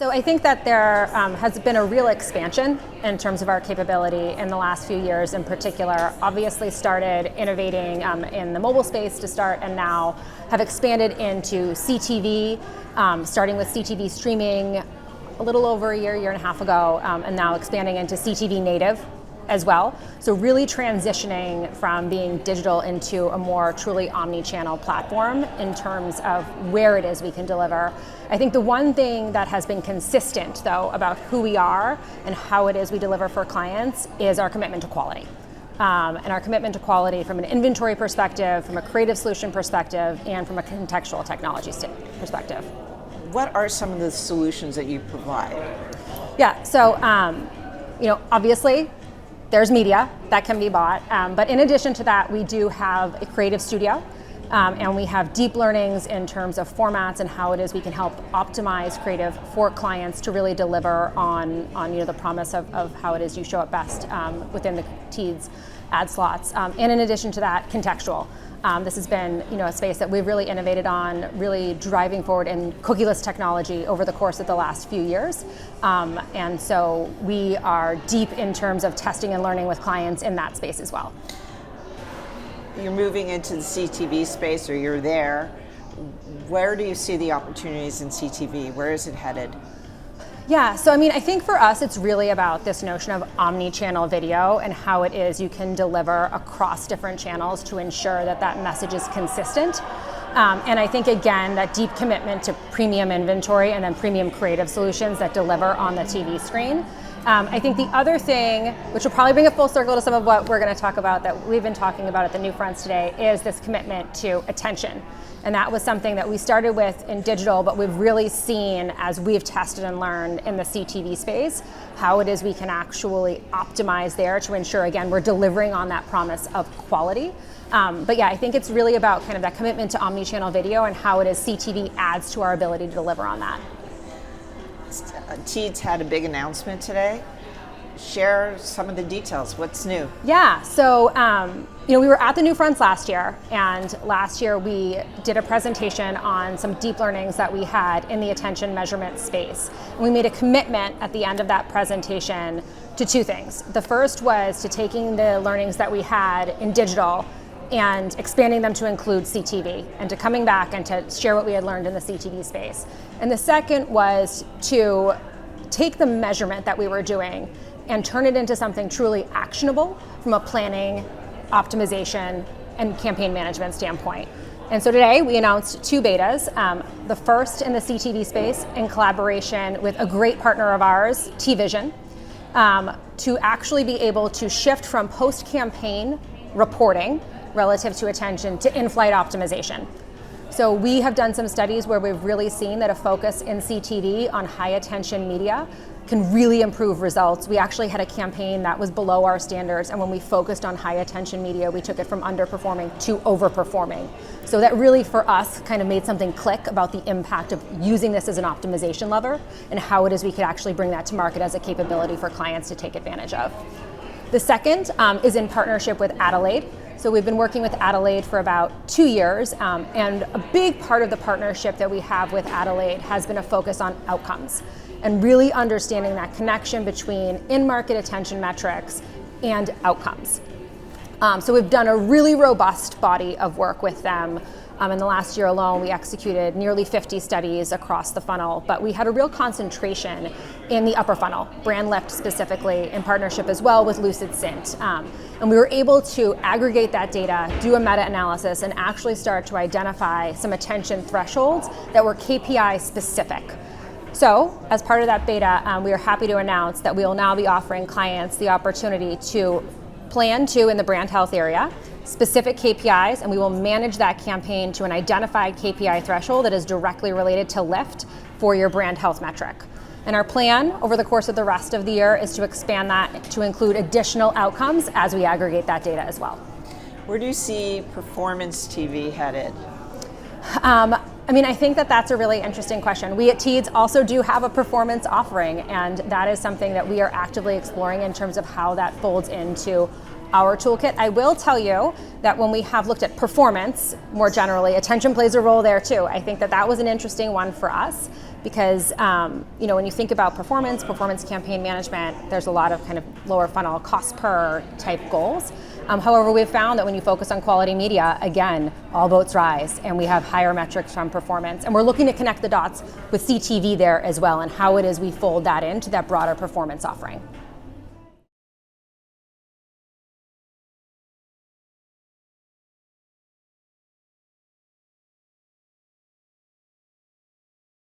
So I think that there has been a real expansion in terms of our capability in the last few years in particular. Obviously started innovating in the mobile space to start, and now have expanded into CTV, starting with CTV streaming a little over a year and a half ago, and now expanding into CTV native as well. So really transitioning from being digital into a more truly omni-channel platform in terms of where it is we can deliver. I think the one thing that has been consistent though about who we are and how it is we deliver for clients is our commitment to quality. And our commitment to quality from an inventory perspective, from a creative solution perspective, and from a contextual technology perspective. What are some of the solutions that you provide? Yeah, so obviously, there's media that can be bought, but in addition to that, we do have a creative studio, and we have deep learnings in terms of formats and how it is we can help optimize creative for clients to really deliver on the promise of how it is you show up best within the Teads ad slots. And in addition to that, contextual. This has been a space that we've really innovated on, really driving forward in cookieless technology over the course of the last few years. And so we are deep in terms of testing and learning with clients in that space as well. You're moving into the CTV space, or you're there. Where do you see the opportunities in CTV? Where is it headed? Yeah, so I think for us it's really about this notion of omni-channel video and how it is you can deliver across different channels to ensure that that message is consistent. And I think again, that deep commitment to premium inventory and then premium creative solutions that deliver on the TV screen. I think the other thing, which will probably bring it full circle to some of what we're going to talk about that we've been talking about at the NewFronts today, is this commitment to attention. And that was something that we started with in digital, but we've really seen as we've tested and learned in the CTV space, how it is we can actually optimize there to ensure, again, we're delivering on that promise of quality. But yeah, I think it's really about kind of that commitment to omni-channel video and how it is CTV adds to our ability to deliver on that. Teads had a big announcement today. Share some of the details. What's new? Yeah, so we were at the NewFronts last year, and last year we did a presentation on some deep learnings that we had in the attention measurement space. And we made a commitment at the end of that presentation to two things. The first was to taking the learnings that we had in digital and expanding them to include CTV, and to coming back and to share what we had learned in the CTV space. And the second was to take the measurement that we were doing and turn it into something truly actionable from a planning, optimization, and campaign management standpoint. And so today we announced two betas, the first in the CTV space in collaboration with a great partner of ours, TVision, to actually be able to shift from post-campaign reporting relative to attention to in-flight optimization. So we have done some studies where we've really seen that a focus in CTV on high attention media can really improve results. We actually had a campaign that was below our standards, and when we focused on high attention media, we took it from underperforming to overperforming. So that really for us kind of made something click about the impact of using this as an optimization lever and how it is we could actually bring that to market as a capability for clients to take advantage of. The second is in partnership with Adelaide. So we've been working with Adelaide for about 2 years, and a big part of the partnership that we have with Adelaide has been a focus on outcomes and really understanding that connection between in-market attention metrics and outcomes. So we've done a really robust body of work with them. In the last year alone, we executed nearly 50 studies across the funnel, but we had a real concentration in the upper funnel, brand lift specifically, in partnership as well with LucidSync. And we were able to aggregate that data, do a meta-analysis, and actually start to identify some attention thresholds that were KPI specific. So, as part of that beta, we are happy to announce that we will now be offering clients the opportunity to plan to, in the brand health area, specific KPIs, and we will manage that campaign to an identified KPI threshold that is directly related to lift for your brand health metric. And our plan over the course of the rest of the year is to expand that to include additional outcomes as we aggregate that data as well. Where do you see performance TV headed? I think that that's a really interesting question. We at Teads also do have a performance offering, and that is something that we are actively exploring in terms of how that folds into our toolkit. I will tell you that when we have looked at performance more generally, attention plays a role there too. I think that that was an interesting one for us because when you think about performance campaign management, there's a lot of kind of lower funnel cost per type goals. However, we've found that when you focus on quality media, again, all boats rise, and we have higher metrics from performance. And we're looking to connect the dots with CTV there as well, and how it is we fold that into that broader performance offering.